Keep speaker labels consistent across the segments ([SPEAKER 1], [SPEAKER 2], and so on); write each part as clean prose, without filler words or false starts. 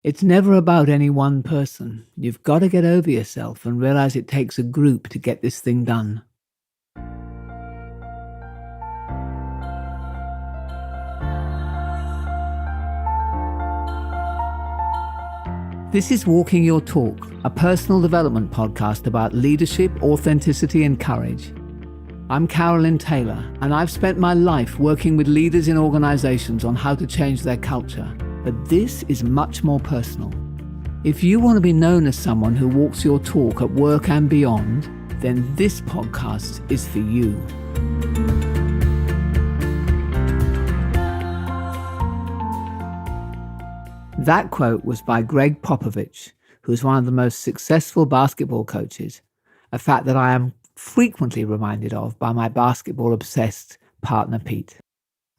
[SPEAKER 1] It's never about any one person. You've got to get over yourself and realize it takes a group to get this thing done. This is Walking Your Talk, a personal development podcast about leadership, authenticity, and courage. I'm Carolyn Taylor, and I've spent my life working with leaders in organizations on how to change their culture. But this is much more personal. If you want to be known as someone who walks your talk at work and beyond, then this podcast is for you. That quote was by Greg Popovich, who's one of the most successful basketball coaches, a fact that I am frequently reminded of by my basketball-obsessed partner Pete.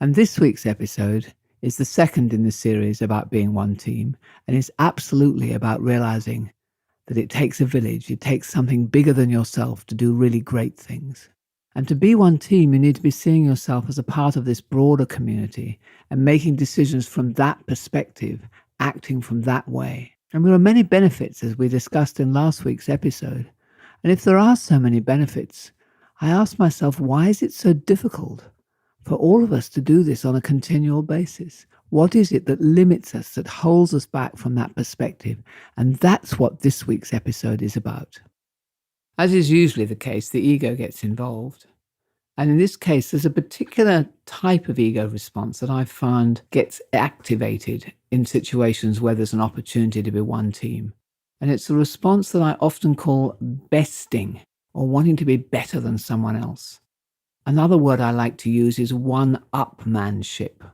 [SPEAKER 1] And this week's episode is the second in the series about being one team, and is absolutely about realizing that it takes a village, it takes something bigger than yourself to do really great things. And to be one team, you need to be seeing yourself as a part of this broader community and making decisions from that perspective, acting from that way. And there are many benefits, as we discussed in last week's episode. And if there are so many benefits, I ask myself, why is it so difficult for all of us to do this on a continual basis? What is it that limits us, that holds us back from that perspective? And that's what this week's episode is about. As is usually the case, the ego gets involved. And in this case, there's a particular type of ego response that I found gets activated in situations where there's an opportunity to be one team. And it's a response that I often call besting, or wanting to be better than someone else. Another word I like to use is one-upmanship.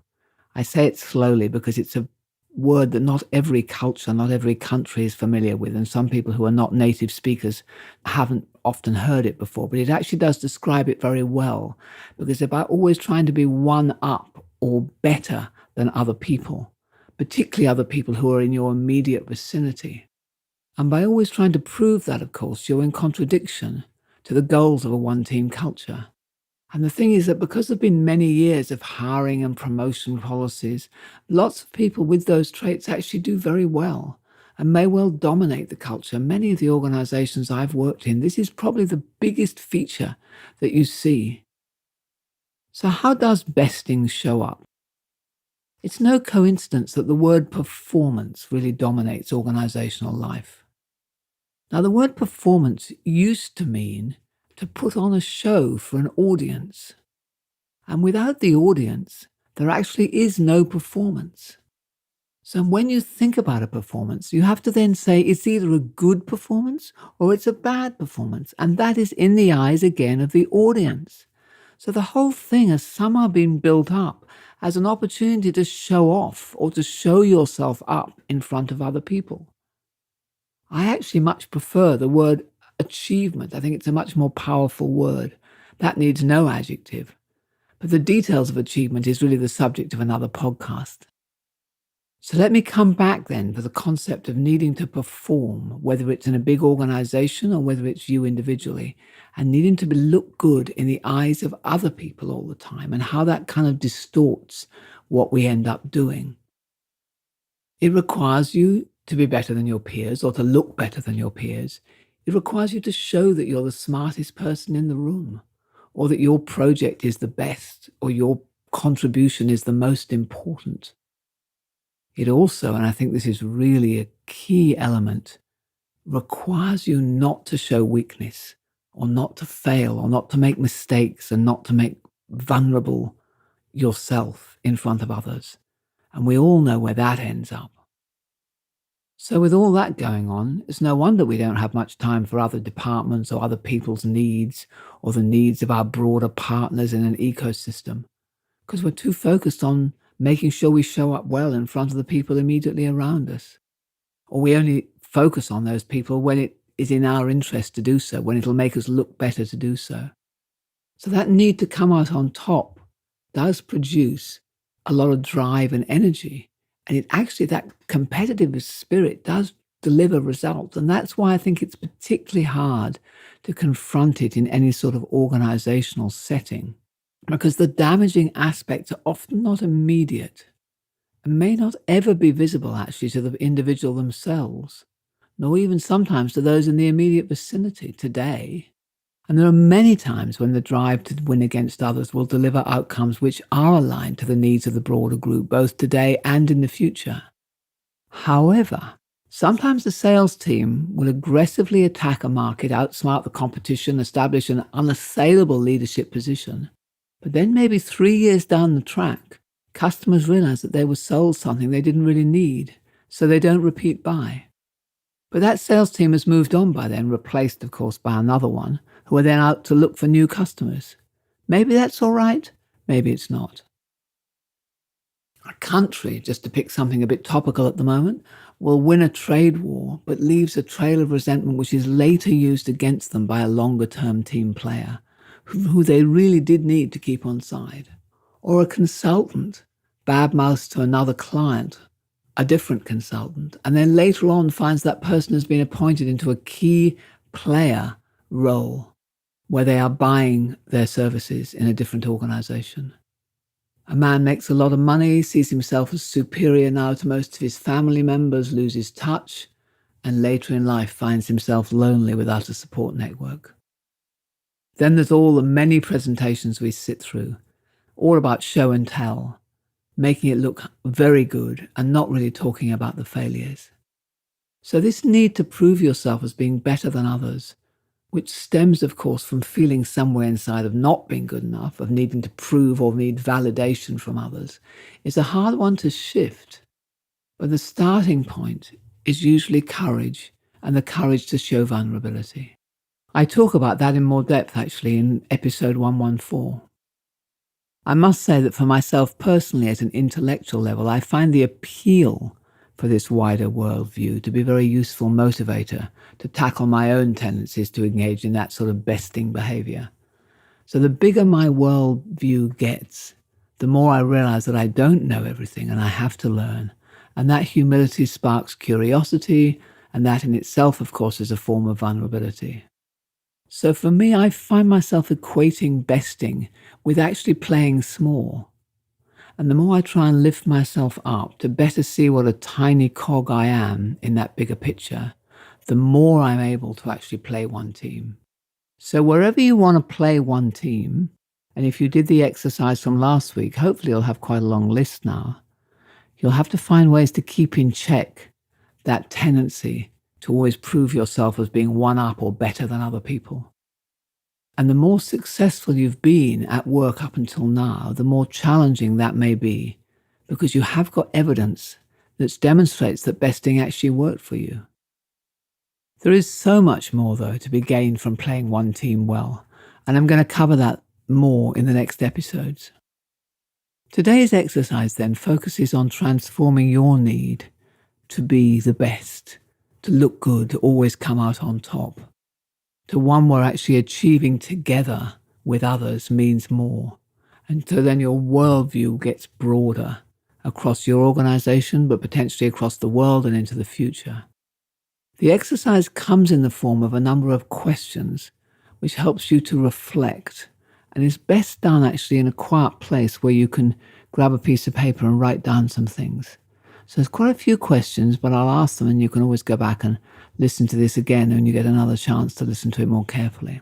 [SPEAKER 1] I say it slowly because it's a word that not every culture, not every country is familiar with, and some people who are not native speakers haven't often heard it before, but it actually does describe it very well, because it's about always trying to be one up or better than other people, particularly other people who are in your immediate vicinity. And by always trying to prove that, of course, you're in contradiction to the goals of a one-team culture. And the thing is that because there have been many years of hiring and promotion policies, lots of people with those traits actually do very well and may well dominate the culture. Many of the organizations I've worked in, this is probably the biggest feature that you see. So how does besting show up? It's no coincidence that the word performance really dominates organizational life. Now, the word performance used to mean to put on a show for an audience. And without the audience, there actually is no performance. So when you think about a performance, you have to then say it's either a good performance or it's a bad performance. And that is in the eyes, again, of the audience. So the whole thing has somehow been built up as an opportunity to show off or to show yourself up in front of other people. I actually much prefer the word achievement. I think it's a much more powerful word. That needs no adjective. But the details of achievement is really the subject of another podcast. So let me come back then to the concept of needing to perform, whether it's in a big organization or whether it's you individually, and needing to look good in the eyes of other people all the time, and how that kind of distorts what we end up doing. It requires you to be better than your peers or to look better than your peers. It requires you to show that you're the smartest person in the room, or that your project is the best, or your contribution is the most important. It also, and I think this is really a key element, requires you not to show weakness, or not to fail, or not to make mistakes, and not to make vulnerable yourself in front of others. And we all know where that ends up. So with all that going on, it's no wonder we don't have much time for other departments or other people's needs, or the needs of our broader partners in an ecosystem, because we're too focused on making sure we show up well in front of the people immediately around us. Or we only focus on those people when it is in our interest to do so, when it'll make us look better to do so. So that need to come out on top does produce a lot of drive and energy. And it actually, that competitive spirit does deliver results. And that's why I think it's particularly hard to confront it in any sort of organizational setting, because the damaging aspects are often not immediate. and may not ever be visible actually to the individual themselves, nor even sometimes to those in the immediate vicinity today. And there are many times when the drive to win against others will deliver outcomes which are aligned to the needs of the broader group, both today and in the future. However, sometimes the sales team will aggressively attack a market, outsmart the competition, establish an unassailable leadership position. But then maybe 3 years down the track, customers realize that they were sold something they didn't really need, so they don't repeat buy. But that sales team has moved on by then, replaced, of course, by another one, who are then out to look for new customers. Maybe that's all right, maybe it's not. A country, just to pick something a bit topical at the moment, will win a trade war, but leaves a trail of resentment which is later used against them by a longer-term team player, who they really did need to keep on side. Or a consultant badmouths to another client, a different consultant, and then later on finds that person has been appointed into a key player role where they are buying their services in a different organization. A man makes a lot of money, sees himself as superior now to most of his family members, loses touch, and later in life finds himself lonely without a support network. Then there's all the many presentations we sit through, all about show and tell, making it look very good and not really talking about the failures. So this need to prove yourself as being better than others, which stems, of course, from feeling somewhere inside of not being good enough, of needing to prove or need validation from others, is a hard one to shift. But the starting point is usually courage, and the courage to show vulnerability. I talk about that in more depth, actually, in episode 114. I must say that for myself personally, at an intellectual level, I find the appeal for this wider worldview to be a very useful motivator to tackle my own tendencies to engage in that sort of besting behavior. So the bigger my worldview gets, the more I realize that I don't know everything and I have to learn. And that humility sparks curiosity, and that in itself, of course, is a form of vulnerability. So for me, I find myself equating besting with actually playing small. And the more I try and lift myself up to better see what a tiny cog I am in that bigger picture, the more I'm able to actually play one team. So wherever you want to play one team, and if you did the exercise from last week, hopefully you'll have quite a long list now, you'll have to find ways to keep in check that tendency to always prove yourself as being one up or better than other people. And the more successful you've been at work up until now, the more challenging that may be, because you have got evidence that demonstrates that besting actually worked for you. There is so much more, though, to be gained from playing one team well, and I'm going to cover that more in the next episodes. Today's exercise then focuses on transforming your need to be the best, to look good, to always come out on top, to one where actually achieving together with others means more. And so then your worldview gets broader across your organization, but potentially across the world and into the future. The exercise comes in the form of a number of questions, which helps you to reflect, and is best done actually in a quiet place where you can grab a piece of paper and write down some things. So there's quite a few questions, but I'll ask them, and you can always go back and listen to this again when you get another chance to listen to it more carefully.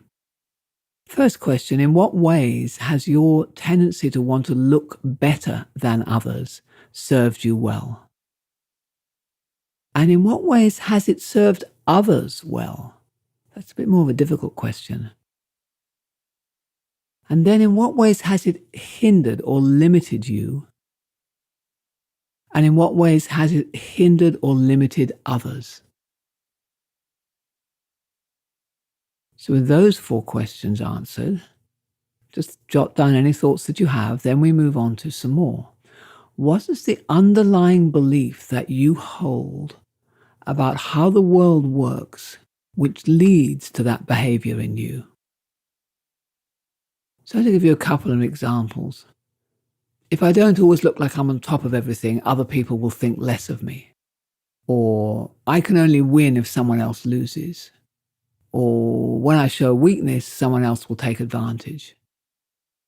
[SPEAKER 1] First question: in what ways has your tendency to want to look better than others served you well? And in what ways has it served others well? That's a bit more of a difficult question. And then in what ways has it hindered or limited you? And in what ways has it hindered or limited others? So with those 4 questions answered, just jot down any thoughts that you have, then we move on to some more. What is the underlying belief that you hold about how the world works, which leads to that behavior in you? So to give you a couple of examples, if I don't always look like I'm on top of everything, other people will think less of me. Or I can only win if someone else loses. Or when I show weakness, someone else will take advantage.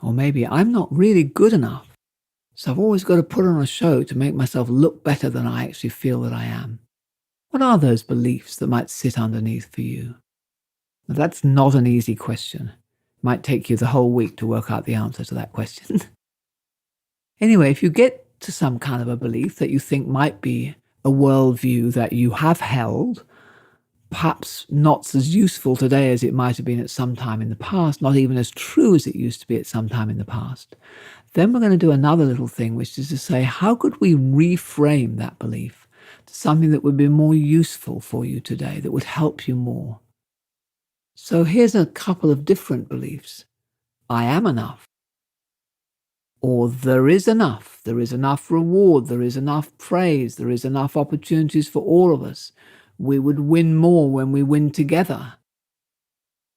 [SPEAKER 1] Or maybe I'm not really good enough, So I've always got to put on a show to make myself look better than I actually feel that I am. What are those beliefs that might sit underneath for you? Now, that's not an easy question. It might take you the whole week to work out the answer to that question. Anyway, if you get to some kind of a belief that you think might be a worldview that you have held, perhaps not as useful today as it might have been at some time in the past, not even as true as it used to be at some time in the past, then we're going to do another little thing, which is to say, how could we reframe that belief to something that would be more useful for you today, that would help you more? So here's a couple of different beliefs. I am enough. Or there is enough reward, there is enough praise, there is enough opportunities for all of us. We would win more when we win together.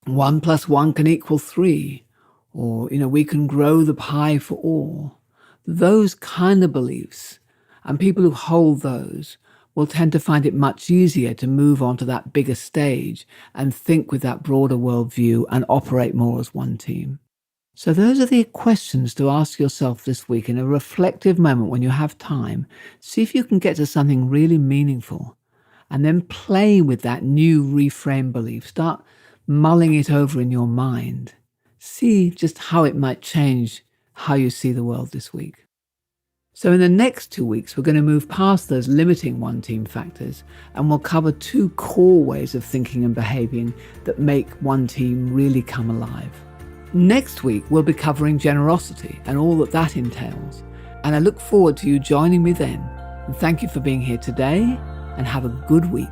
[SPEAKER 1] 1 + 1 can equal 3. Or, we can grow the pie for all. Those kind of beliefs, and people who hold those, will tend to find it much easier to move on to that bigger stage and think with that broader worldview and operate more as one team. So those are the questions to ask yourself this week in a reflective moment when you have time. See if you can get to something really meaningful and then play with that new reframed belief. Start mulling it over in your mind. See just how it might change how you see the world this week. So in the next 2 weeks, we're going to move past those limiting one-team factors, and we'll cover 2 core ways of thinking and behaving that make one team really come alive. Next week, we'll be covering generosity and all that entails. And I look forward to you joining me then. And thank you for being here today, and have a good week.